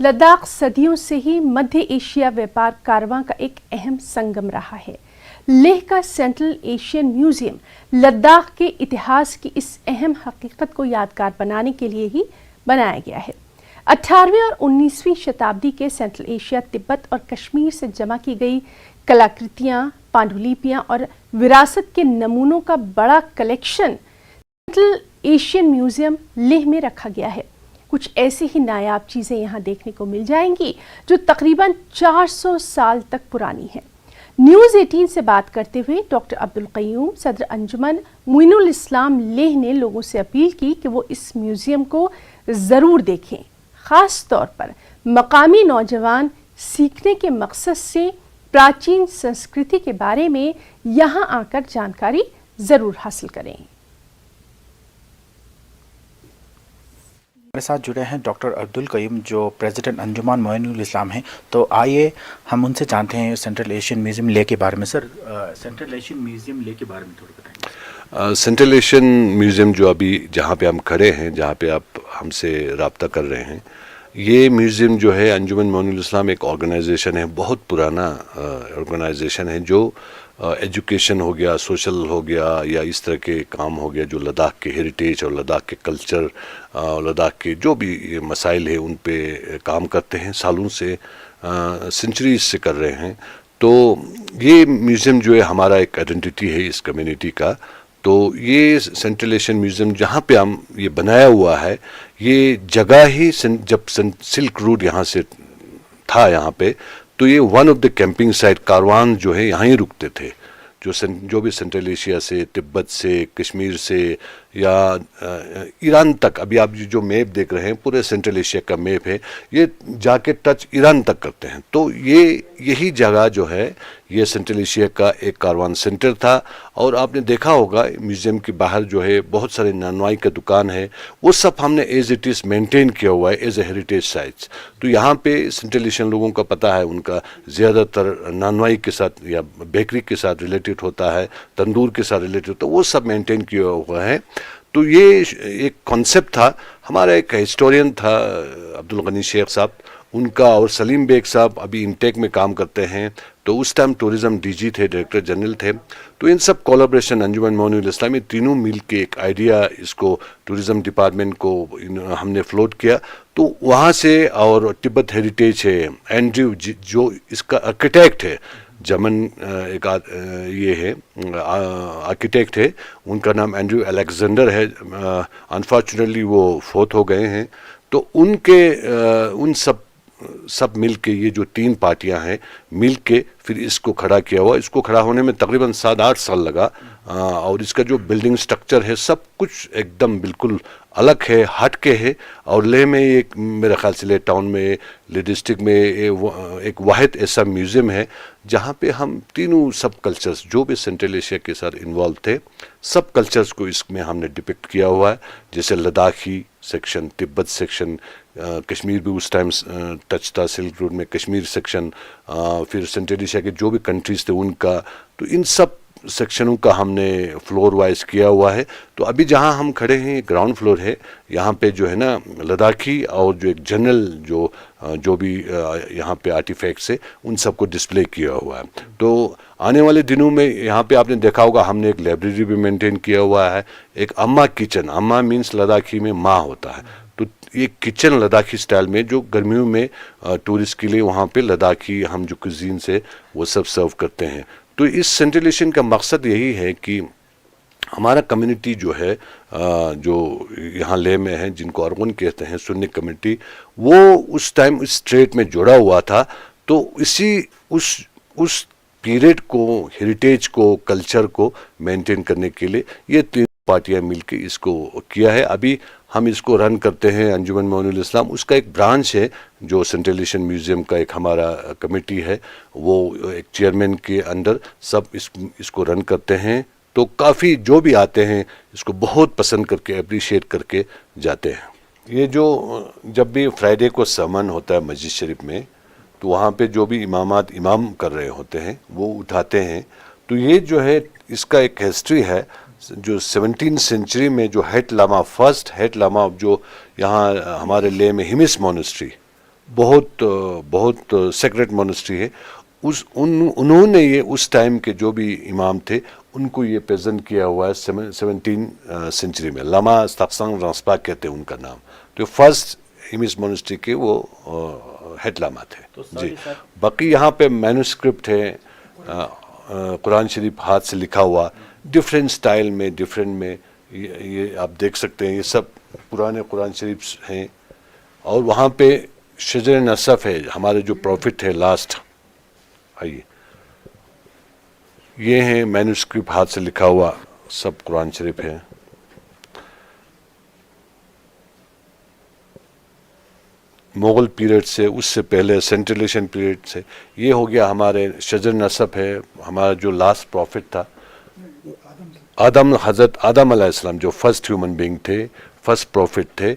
लद्दाख सदियों से ही मध्य एशिया व्यापार कारवां का एक अहम संगम रहा है। लेह का सेंट्रल एशियन म्यूजियम लद्दाख के इतिहास की इस अहम हकीकत को यादगार बनाने के लिए ही बनाया गया है। 18वीं और 19वीं शताब्दी के सेंट्रल एशिया, तिब्बत और कश्मीर से जमा की गई कलाकृतियां, पांडुलिपियां और विरासत के नमूनों का बड़ा collection central Asian museum Leh में रखा गया है। कुछ ऐसी ही नायाब चीज़ें यहाँ देखने को मिल जाएंगी जो तकरीबन 400 साल तक पुरानी हैं। न्यूज़ 18 से बात करते हुए डॉक्टर अब्दुल क़य्यूम, सदर अंजुमन मुइनुल इस्लाम लेह ने लोगों से अपील की कि वो इस म्यूज़ियम को ज़रूर देखें। ख़ास तौर पर मकामी नौजवान सीखने के मकसद से प्राचीन संस्कृति के बारे में यहाँ आकर जानकारी ज़रूर हासिल करें। हमारे साथ जुड़े हैं डॉक्टर अब्दुल क़य्यूम जो प्रेसिडेंट अंजुमन मोइनुल इस्लाम हैं। तो आइए हम उनसे जानते हैं सेंट्रल एशियन म्यूज़ियम लेह के बारे में। Sir, central Asian museum Leh के बारे में थोड़ा बताएंगे। सेंट्रल एशियन म्यूज़ियम जो अभी जहाँ पे हम खड़े हैं, जहाँ पे आप हमसे रब्ता कर रहे हैं, ये म्यूज़ियम जो है अंजुमन मोइनुल इस्लाम एक ऑर्गेनाइजेशन है, बहुत पुराना ऑर्गेनाइजेशन है जो एजुकेशन हो गया, सोशल हो गया या इस तरह के काम हो गया जो लद्दाख के हेरिटेज और लद्दाख के कल्चर और लद्दाख के जो भी मसाइल है उन पे काम करते हैं, सालों से सेंचुरीज से कर रहे हैं। तो ये म्यूज़ियम जो है हमारा एक आइडेंटिटी है इस कम्युनिटी का। तो ये सेंट्रल एशियन म्यूज़ियम जहाँ पे हम ये बनाया हुआ है, ये जगह ही जब सिल्क रूट यहाँ से था यहाँ पे, तो ये one of the camping site caravan जो है यहाँ ही रुकते थे। जो भी सेंट्रल एशिया से, तिब्बत से, कश्मीर से या ईरान तक, अभी आप जो मैप देख रहे हैं पूरे सेंट्रल एशिया का मैप है, ये जाके टच ईरान तक करते हैं। तो यही जगह जो है ये सेंट्रल एशिया का एक कारवान सेंटर था। और आपने देखा होगा म्यूज़ियम के बाहर जो है बहुत सारे नानवाई का दुकान है, वो सब हमने एज इट इज़ मेंटेन किया हुआ है एज ए हेरिटेज साइट्स। तो यहाँ पे सेंट्रल एशियन लोगों का पता है, उनका ज़्यादातर नानवाई के साथ या बेकरी के साथ रिलेटेड होता है, तंदूर के साथ रिलेटेड होता है, वो सब मेंटेन किया हुआ है। तो ये एक कॉन्सेप्ट था। हमारा एक हिस्टोरियन था अब्दुल गनी शेख साहब, उनका और सलीम बेग साहब अभी इंटेक में काम करते हैं। तो उस टाइम टूरिज़्म डीजी थे, डायरेक्टर जनरल थे। तो इन सब कोलैबोरेशन अंजुमन मोइनुल इस्लाम तीनों मिल के एक आइडिया, इसको टूरिज़्म डिपार्टमेंट को हमने फ्लोट किया। तो वहाँ से, और तिब्बत हेरिटेज है, एंड्रयू जो इसका आर्किटेक्ट है, जमन एक ये है आर्किटेक्ट है, उनका नाम एंड्रयू अलेक्जेंडर है। अनफॉर्चुनेटली वो फोत हो गए हैं। तो उन सब मिल के, ये जो 3 पार्टियां हैं मिल के फिर इसको खड़ा किया हुआ। इसको खड़ा होने में तकरीबन 7-8 साल लगा। और इसका जो बिल्डिंग स्ट्रक्चर है सब कुछ एकदम बिल्कुल अलग है, हट के है। और लेह में एक, मेरे ख्याल से लेह टाउन में, लेह डिस्ट्रिक्ट में एक वाहिद ऐसा म्यूज़ियम है जहाँ पे हम तीनों सब कल्चर्स जो भी सेंट्रल एशिया के साथ इन्वॉल्व थे, सब कल्चर्स को इसमें हमने डिपिक्ट किया हुआ है। जैसे लद्दाखी सेक्शन, तिब्बत सेक्शन, कश्मीर भी उस टाइम टच था सिल्क रूट में, कश्मीर सेक्शन, फिर सेंट्रल एशिया के जो भी कंट्रीज़ थे उनका। तो इन सब सेक्शनों का हमने फ्लोर वाइज किया हुआ है। तो अभी जहां हम खड़े हैं ग्राउंड फ्लोर है, यहाँ पे जो है ना लद्दाखी और जो एक जनरल जो भी यहाँ पे आर्टिफैक्ट्स है उन सबको डिस्प्ले किया हुआ है। तो आने वाले दिनों में यहाँ पे आपने देखा होगा हमने एक लाइब्रेरी भी मेंटेन किया हुआ है। एक अम्मा किचन, अम्मा मीन्स लद्दाखी में माँ होता है। तो ये किचन लद्दाखी स्टाइल में जो गर्मियों में टूरिस्ट के लिए वहाँ पे लद्दाखी हम जो कुजीन से वो सब सर्व करते हैं। तो इस सेंट्रल एशियन का मकसद यही है कि हमारा कम्युनिटी जो है, जो यहाँ लेह में है, जिनको अरगुन कहते हैं, सुन्नी कम्युनिटी, वो उस टाइम इस स्ट्रेट में जुड़ा हुआ था। तो उस पीरियड को, हेरिटेज को, कल्चर को मेंटेन करने के लिए ये 3 पार्टियां मिलकर इसको किया है। अभी हम इसको रन करते हैं अंजुमन मोइनुल इस्लाम, उसका एक ब्रांच है जो सेंट्रल एशियन म्यूज़ियम का एक हमारा कमेटी है, वो एक चेयरमैन के अंडर सब इसको रन करते हैं। तो काफ़ी जो भी आते हैं इसको बहुत पसंद करके, अप्रिशिएट करके जाते हैं। ये जो जब भी फ्राइडे को sermon होता है मस्जिद शरीफ में, तो वहाँ पे जो भी इमाम कर रहे होते हैं वो उठाते हैं। तो ये जो है इसका एक हिस्ट्री है जो 17th सेंचुरी में जो head lama, first head lama जो यहाँ हमारे लेह में हिमिस मोनेस्ट्री, बहुत सेक्रेट मोनेस्ट्री है। उन्होंने ये उस टाइम के जो भी इमाम थे उनको ये प्रेजेंट किया हुआ है 17 सेंचुरी में। लामा स्ताक्सांग रांसपा कहते हैं उनका नाम। तो फर्स्ट हिमिस मोनेस्ट्री के वो हेड लामा थे जी। बाकी यहाँ पे मैन्युस्क्रिप्ट है, कुरान शरीफ हाथ से लिखा हुआ डिफरेंट स्टाइल में, डिफरेंट में, ये आप देख सकते हैं। ये सब पुराने कुरान शरीफ हैं। और वहाँ पे शजर नसफ है, हमारे जो प्रॉफिट है लास्ट, आइए ये है मैन्युस्क्रिप्ट हाथ से लिखा हुआ सब कुरान शरीफ है। मुग़ल पीरियड से, उससे पहले सेंट्रल एशियन पीरियड से, ये हो गया हमारे शजर नसब है, हमारा जो लास्ट प्रॉफिट था आदम, हज़रत आदम अलैहिस्सलाम जो फर्स्ट ह्यूमन बीइंग थे, फर्स्ट प्रॉफिट थे,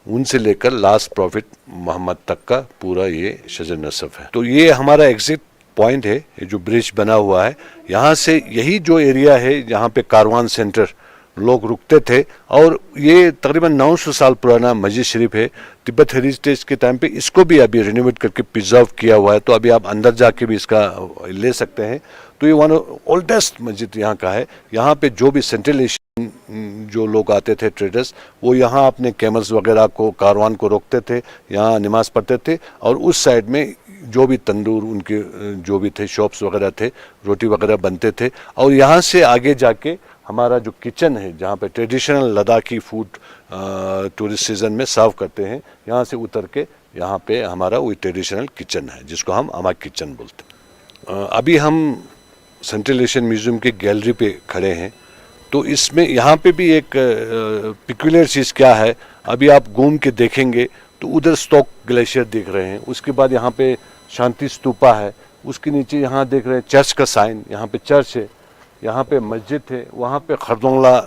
उनसे लेकर लास्ट प्रॉफिट मोहम्मद तक का पूरा ये शजर नसब है। तो ये हमारा एग्जिट पॉइंट है, ये जो ब्रिज बना हुआ है, यहाँ से यही जो एरिया है जहाँ पे कारवान सेंटर लोग रुकते थे। और ये तकरीबन 900 साल पुराना मस्जिद शरीफ है। तिब्बत हेरिटेज के टाइम पे इसको भी अभी रिनोवेट करके प्रिजर्व किया हुआ है। तो अभी आप अंदर जाके भी इसका ले सकते हैं। तो ये वन ओल्डेस्ट मस्जिद यहाँ का है। यहाँ पे जो भी सेंट्रल एशियन जो लोग आते थे ट्रेडर्स, वो यहाँ अपने कैमल्स वगैरह को, कारवान को रोकते थे, यहाँ नमाज पढ़ते थे। और उस साइड में जो भी तंदूर उनके जो भी थे, शॉप्स वगैरह थे, रोटी वगैरह बनते थे। और यहाँ से आगे जाके हमारा जो किचन है, जहाँ पे traditional Ladakhi food tourist season में सर्व करते हैं, यहाँ से उतर के यहाँ पे हमारा वही ट्रेडिशनल किचन है जिसको हम अमा किचन बोलते हैं। अभी हम सेंट्रल एशियन म्यूजियम के गैलरी पे खड़े हैं। तो इसमें यहाँ पे भी एक पिक्यूलियर चीज़ क्या है, अभी आप घूम के देखेंगे तो उधर स्टॉक ग्लेशियर देख रहे हैं, उसके बाद यहाँ पे शांति स्तूपा है, उसके नीचे यहाँ देख रहे हैं चर्च का साइन, यहाँ पे चर्च है, यहाँ पे मस्जिद है, वहाँ पे खरदोंगला